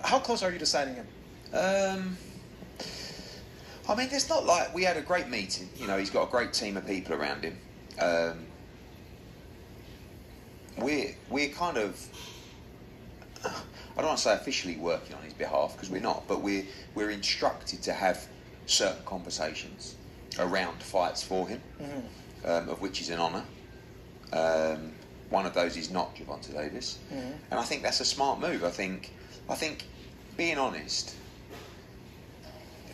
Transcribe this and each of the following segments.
How close are you to signing him? I mean, it's not like we had a great meeting. You know, he's got a great team of people around him. We're kind of, I don't want to say officially working on his behalf because we're not, but we're instructed to have certain conversations around fights for him, of which is an honour. One of those is not Gervonta Davis, and I think that's a smart move. I think, being honest,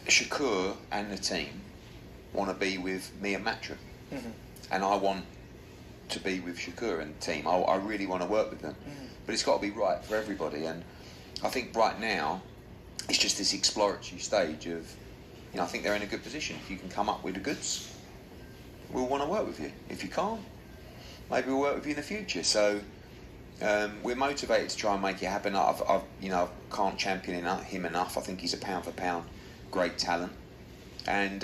Shakur and the team want to be with me and Matchroom, and I want to be with Shakur and the team. I really want to work with them, but it's got to be right for everybody. And I think right now it's just this exploratory stage of, you know, I think they're in a good position. If you can come up with the goods, we'll want to work with you. If you can't, maybe we'll work with you in the future. So we're motivated to try and make it happen. I can't champion him enough. I think he's a pound for pound great talent, and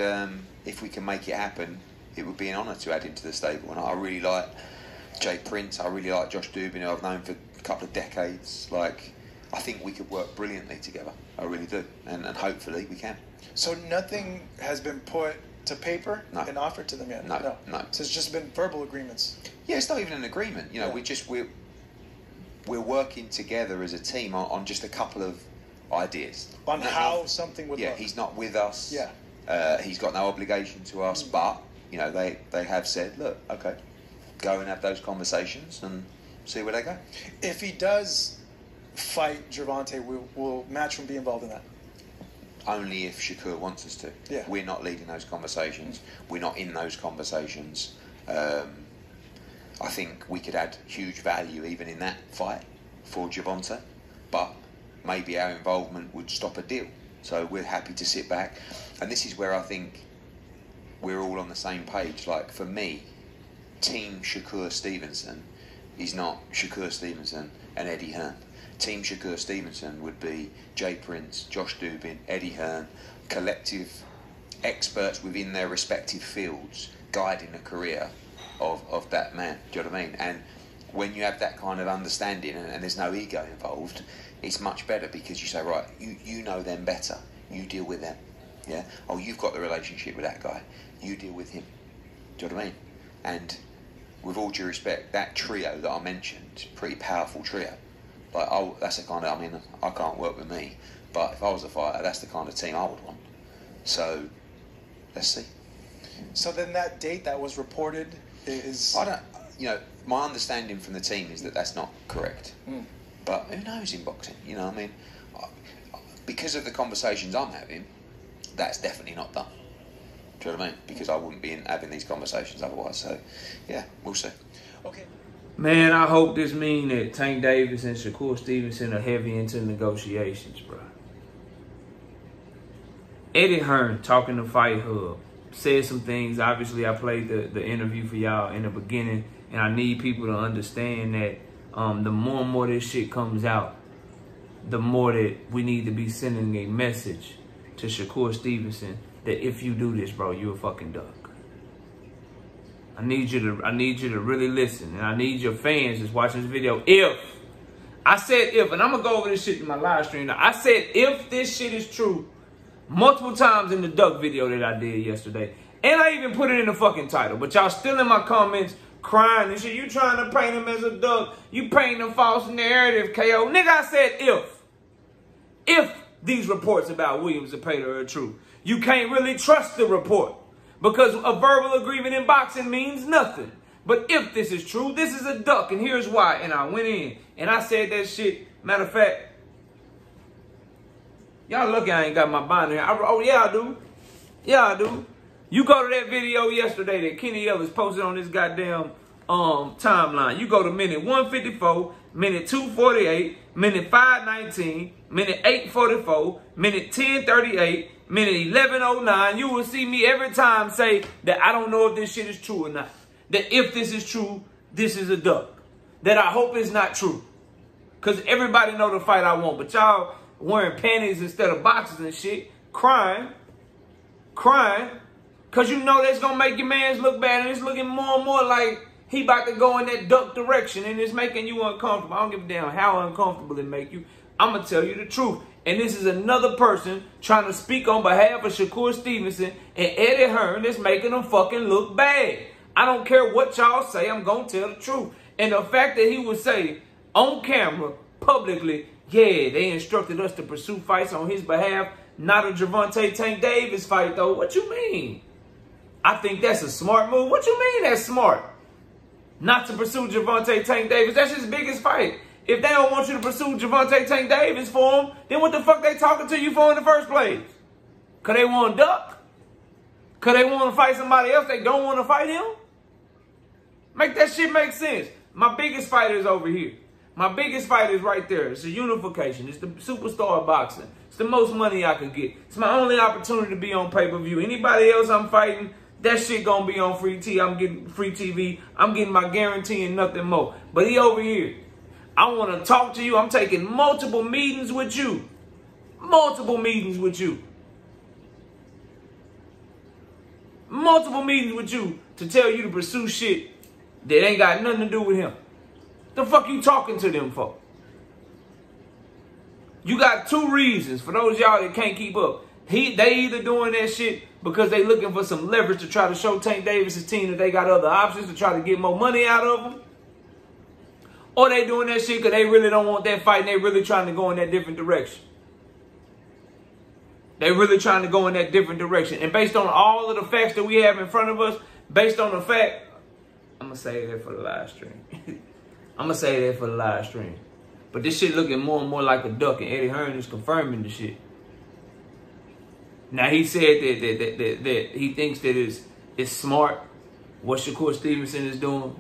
if we can make it happen, it would be an honour to add him to the stable. And I really like Jay Prince. I really like Josh Dubin, who I've known for a couple of decades. Like, I think we could work brilliantly together. I really do, and hopefully we can. So nothing has been put to paper and offered to them yet? No. So it's just been verbal agreements? Yeah, it's not even an agreement. You know, we're working together as a team on just a couple of ideas. On how something would look. He's not with us. He's got no obligation to us, but, you know, they have said, look, okay, go and have those conversations and see where they go. If he does fight Gervonta, will Matchroom be involved in that? Only if Shakur wants us to. Yeah. We're not leading those conversations. We're not in those conversations. I think we could add huge value even in that fight for Gervonta, but maybe our involvement would stop a deal. So we're happy to sit back. And this is where I think we're all on the same page. Like, for me, Team Shakur Stevenson is not Shakur Stevenson and Eddie Hearn. Team Shakur Stevenson would be Jay Prince, Josh Dubin, Eddie Hearn, collective experts within their respective fields guiding the career of that man. Do you know what I mean? And when you have that kind of understanding and there's no ego involved, it's much better, because you say, right, you know them better, you deal with them. Yeah. Oh, you've got the relationship with that guy, you deal with him. Do you know what I mean? And with all due respect, that trio that I mentioned, pretty powerful trio. Like, oh, that's the kind of, I mean, I can't work with me, but if I was a fighter, that's the kind of team I would want. So, let's see. So then that date that was reported is... I don't, you know, my understanding from the team is that that's not correct. But who knows in boxing, you know, I mean, because of the conversations I'm having, that's definitely not done. Do you know what I mean? Because I wouldn't be having these conversations otherwise. So, yeah, we'll see. Okay. Man, I hope this means that Tank Davis and Shakur Stevenson are heavy into negotiations, bro. Eddie Hearn, talking to Fight Hub, said some things. Obviously, I played the interview for y'all in the beginning, and I need people to understand that the more and more this shit comes out, the more that we need to be sending a message to Shakur Stevenson that if you do this, bro, you're a fucking duck. I need you to really listen, and I need your fans that's watching this video. I said if, and I'm gonna go over this shit in my live stream now. I said if this shit is true multiple times in the duck video that I did yesterday, and I even put it in the fucking title. But y'all still in my comments crying and shit. You trying to paint him as a duck? You painting a false narrative, KO. Nigga, I said if these reports about Williams Zepeda are true, you can't really trust the report, because a verbal agreement in boxing means nothing. But if this is true, this is a duck, and here's why. And I went in, and I said that shit. Matter of fact, y'all lucky I ain't got my binder here. Oh, yeah, I do. Yeah, I do. You go to that video yesterday that Kenny Ellis posted on this goddamn timeline. You go to minute 154, minute 248, minute 519, minute 844, minute 1038, minute 1109. You will see me every time say that I don't know if this shit is true or not. That if this is true, this is a duck. That I hope it's not true. Because everybody know the fight I want. But y'all wearing panties instead of boxes and shit. Crying. Because you know that's going to make your mans look bad. And it's looking more and more like he about to go in that duck direction. And it's making you uncomfortable. I don't give a damn how uncomfortable it make you. I'm going to tell you the truth. And this is another person trying to speak on behalf of Shakur Stevenson and Eddie Hearn that's making them fucking look bad. I don't care what y'all say. I'm going to tell the truth. And the fact that he would say on camera, publicly, yeah, they instructed us to pursue fights on his behalf, not a Gervonta Tank Davis fight, though. What you mean? I think that's a smart move. What you mean that's smart? Not to pursue Gervonta Tank Davis. That's his biggest fight. If they don't want you to pursue Gervonta Tank Davis for him, then what the fuck they talking to you for in the first place? Because they want to duck? Because they want to fight somebody else they don't want to fight him? Make that shit make sense. My biggest fight is over here. My biggest fight is right there. It's a unification. It's the superstar boxing. It's the most money I could get. It's my only opportunity to be on pay-per-view. Anybody else I'm fighting, that shit gonna be on free TV. I'm getting free TV. I'm getting my guarantee and nothing more. But he over here. I want to talk to you. I'm taking multiple meetings with you. Multiple meetings with you. Multiple meetings with you to tell you to pursue shit that ain't got nothing to do with him. The fuck you talking to them for? You got two reasons for those y'all that can't keep up. They either doing that shit because they looking for some leverage to try to show Tank Davis' team that they got other options to try to get more money out of them. Or they doing that shit because they really don't want that fight and they really trying to go in that different direction. They really trying to go in that different direction. And based on all of the facts that we have in front of us, based on the fact, I'm going to say that for the live stream. I'm going to say that for the live stream. But this shit looking more and more like a duck, and Eddie Hearn is confirming the shit. Now, he said that he thinks that it's smart what Shakur Stevenson is doing.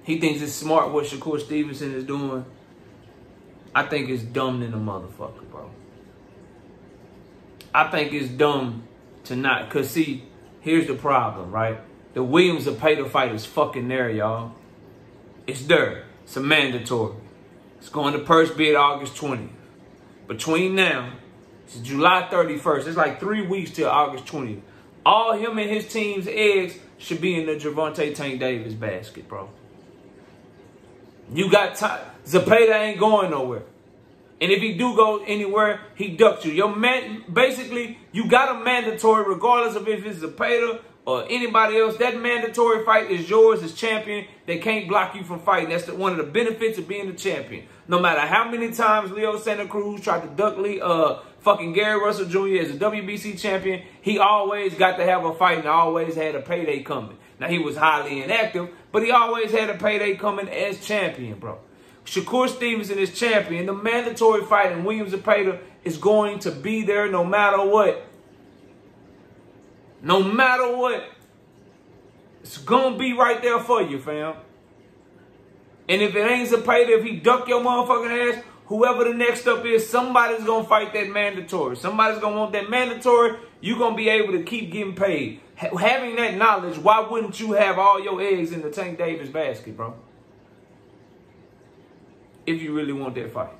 He thinks it's smart what Shakur Stevenson is doing. I think it's dumb than a motherfucker, bro. I think it's dumb to not, because see, here's the problem, right? The Williams Zapata fight is fucking there, y'all. It's there. It's a mandatory. It's going to purse bid August 20th. Between now, it's July 31st. It's like 3 weeks till August 20th. All him and his team's eggs should be in the Gervonta Tank Davis basket, bro. You got time. Zapata ain't going nowhere. And if he do go anywhere, he ducked you. Basically, you got a mandatory regardless of if it's Zapata or anybody else. That mandatory fight is yours as champion. They can't block you from fighting. That's one of the benefits of being the champion. No matter how many times Leo Santa Cruz tried to duck fucking Gary Russell Jr. as a WBC champion, he always got to have a fight and always had a payday coming. Now, he was highly inactive, but he always had a payday coming as champion, bro. Shakur Stevenson is champion. The mandatory fight in Williams Zapata is going to be there no matter what. No matter what. It's going to be right there for you, fam. And if it ain't Zapata, if he duck your motherfucking ass, whoever the next up is, somebody's going to fight that mandatory. Somebody's going to want that mandatory. You're going to be able to keep getting paid. Having that knowledge, why wouldn't you have all your eggs in the Tank Davis basket, bro? If you really want that fight.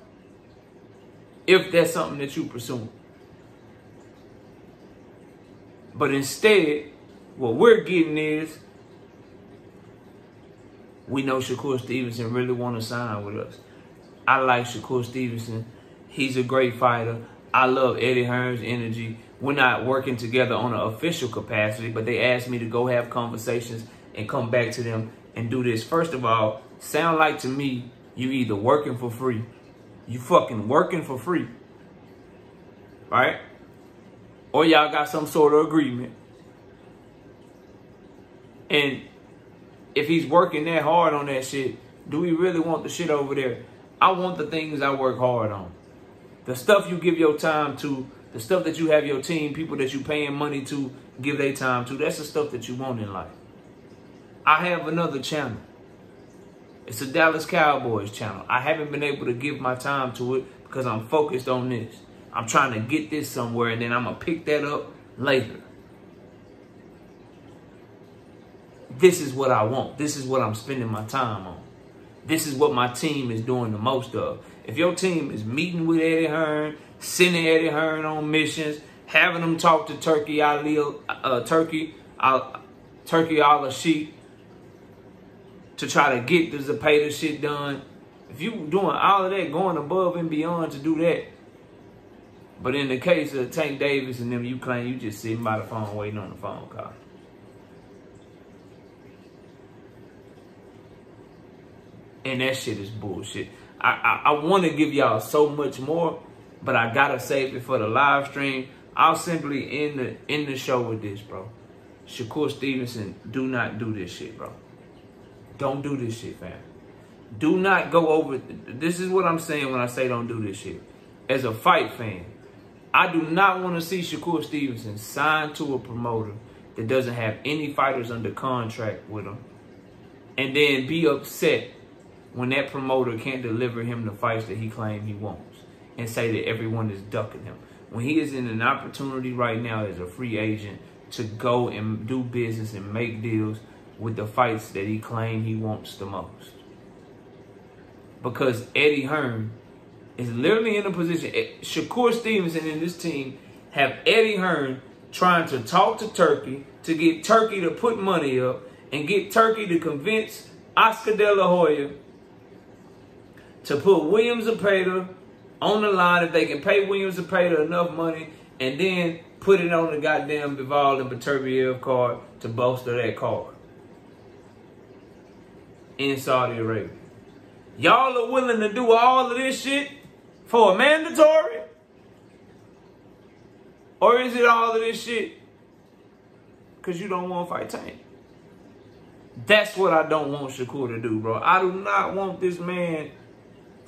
If that's something that you pursue. But instead, what we're getting is, we know Shakur Stevenson really want to sign with us. I like Shakur Stevenson. He's a great fighter. I love Eddie Hearn's energy. We're not working together on an official capacity, but they asked me to go have conversations and come back to them and do this. First of all, sound like to me, you either working for free. You fucking working for free. Right? Or y'all got some sort of agreement. And if he's working that hard on that shit, do we really want the shit over there? I want the things I work hard on. The stuff you give your time to, the stuff that you have your team, people that you paying money to give their time to, that's the stuff that you want in life. I have another channel. It's a Dallas Cowboys channel. I haven't been able to give my time to it because I'm focused on this. I'm trying to get this somewhere and then I'm going to pick that up later. This is what I want. This is what I'm spending my time on. This is what my team is doing the most of. If your team is meeting with Eddie Hearn, sending Eddie Hearn on missions, having them talk to Turkey Al-Sheikh to try to get the Zapata shit done. If If you doing all of that, going above and beyond to do that. But in the case of Tank Davis and them, you claim you just sitting by the phone waiting on the phone call. And that shit is bullshit. I want to give y'all so much more, but I gotta save it for the live stream. I'll simply end the show with this, bro. Shakur Stevenson, do not do this shit, bro. Don't do this shit, fam. Do not go over. This is what I'm saying when I say don't do this shit. As a fight fan, I do not want to see Shakur Stevenson signed to a promoter that doesn't have any fighters under contract with him, and then be upset when that promoter can't deliver him the fights that he claims he wants and say that everyone is ducking him. When he is in an opportunity right now as a free agent to go and do business and make deals with the fights that he claims he wants the most. Because Eddie Hearn is literally in a position. Shakur Stevenson and this team have Eddie Hearn trying to talk to Turkey to get Turkey to put money up and get Turkey to convince Oscar De La Hoya to put Williams Zepeda on the line if they can pay Williams Zepeda enough money, and then put it on the goddamn Bivol and Beterbiev card to bolster that card in Saudi Arabia. Y'all are willing to do all of this shit for a mandatory? Or is it all of this shit because you don't want to fight Tank? That's what I don't want Shakur to do, bro. I do not want this man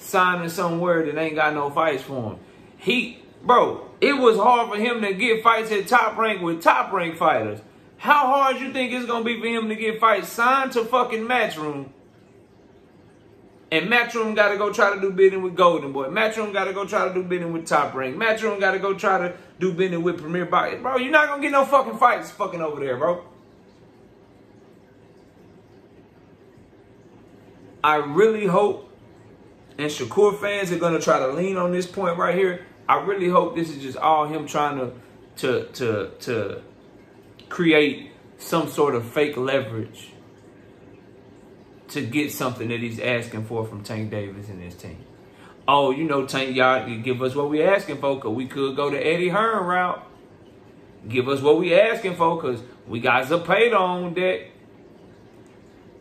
signing somewhere that ain't got no fights for him. Bro, it was hard for him to get fights at Top Rank with Top Rank fighters. How hard you think it's going to be for him to get fights signed to fucking Matchroom? And Matchroom got to go try to do bidding with Golden Boy. Matchroom got to go try to do bidding with Top Rank. Matchroom got to go try to do bidding with Premier Boxing. Bro, you're not going to get no fucking fights fucking over there, bro. I really hope, and Shakur fans are going to try to lean on this point right here, I really hope this is just all him trying to create some sort of fake leverage to get something that he's asking for from Tank Davis and his team. Oh, you know, Tank, y'all give us what we asking for, because we could go the Eddie Hearn route. Give us what we asking for, because we got Zepeda on deck.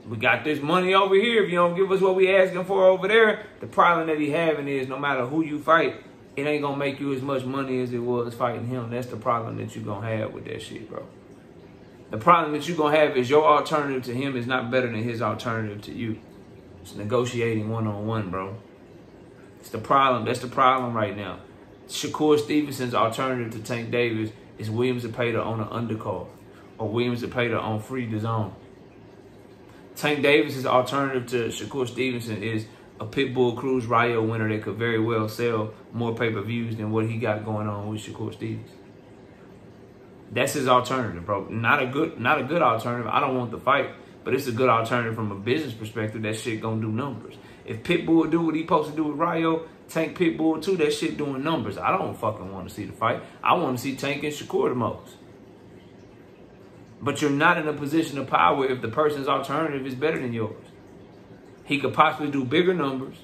We got this money over here. If you don't give us what we asking for over there, the problem that he having is no matter who you fight, it ain't going to make you as much money as it was fighting him. That's the problem that you're going to have with that shit, bro. The problem that you're going to have is your alternative to him is not better than his alternative to you. It's negotiating one-on-one, bro. It's the problem. That's the problem right now. Shakur Stevenson's alternative to Tank Davis is Williams Zepeda on an undercard or Williams Zepeda on free DAZN. Tank Davis's alternative to Shakur Stevenson is a Pitbull Cruz Rayo winner that could very well sell more pay-per-views than what he got going on with Shakur Stevenson. That's his alternative, bro. Not a good alternative. I don't want the fight, but it's a good alternative from a business perspective. That shit gonna do numbers. If Pitbull do what he supposed to do with Rayo, Tank Pitbull too, that shit doing numbers. I don't fucking want to see the fight. I want to see Tank and Shakur the most. But you're not in a position of power if the person's alternative is better than yours. He could possibly do bigger numbers,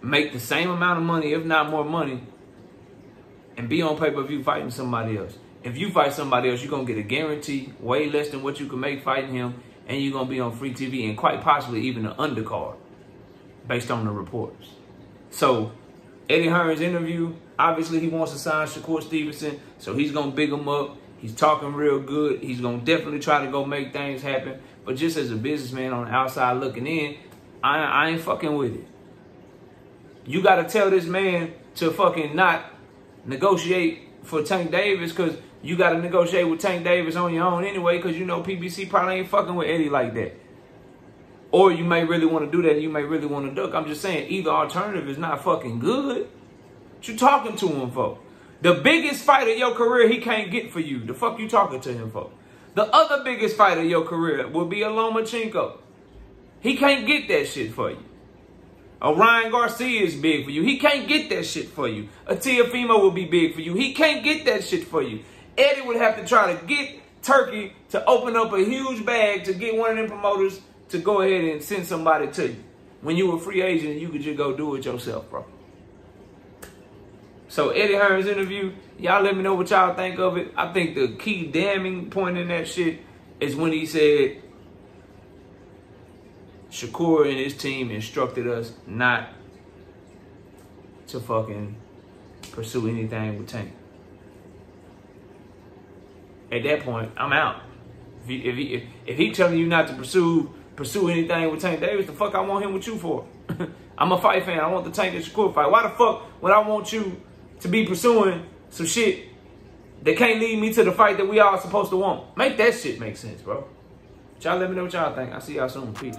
make the same amount of money, if not more money, and be on pay-per-view fighting somebody else. If you fight somebody else, you're going to get a guarantee way less than what you can make fighting him, and you're going to be on free TV and quite possibly even an undercard based on the reports. So, Eddie Hearn's interview, obviously he wants to sign Shakur Stevenson, so he's going to big him up. He's talking real good. He's going to definitely try to go make things happen. But just as a businessman on the outside looking in, I ain't fucking with it. You got to tell this man to fucking not negotiate for Tank Davis, because you got to negotiate with Tank Davis on your own anyway, because you know PBC probably ain't fucking with Eddie like that. Or you may really want to do that and you may really want to duck. I'm just saying, either alternative is not fucking good. What you talking to him for? The biggest fight of your career he can't get for you. The fuck you talking to him for? The other biggest fight of your career will be a Lomachenko. He can't get that shit for you. A Ryan Garcia is big for you. He can't get that shit for you. A Teofimo will be big for you. He can't get that shit for you. Eddie would have to try to get Turkey to open up a huge bag to get one of them promoters to go ahead and send somebody to you. when you were a free agent, you could just go do it yourself, bro. So Eddie Hearn's interview, y'all let me know what y'all think of it. I think the key damning point in that shit is when he said Shakur and his team instructed us not to fucking pursue anything with Tank. At that point, I'm out. If he telling you not to pursue anything with Tank Davis, the fuck I want him with you for? I'm a fight fan. I want the Tank and Shakur fight. Why the fuck would I want you to be pursuing some shit that can't lead me to the fight that we all supposed to want? Make that shit make sense, bro. Y'all let me know what y'all think. I'll see y'all soon. Peace.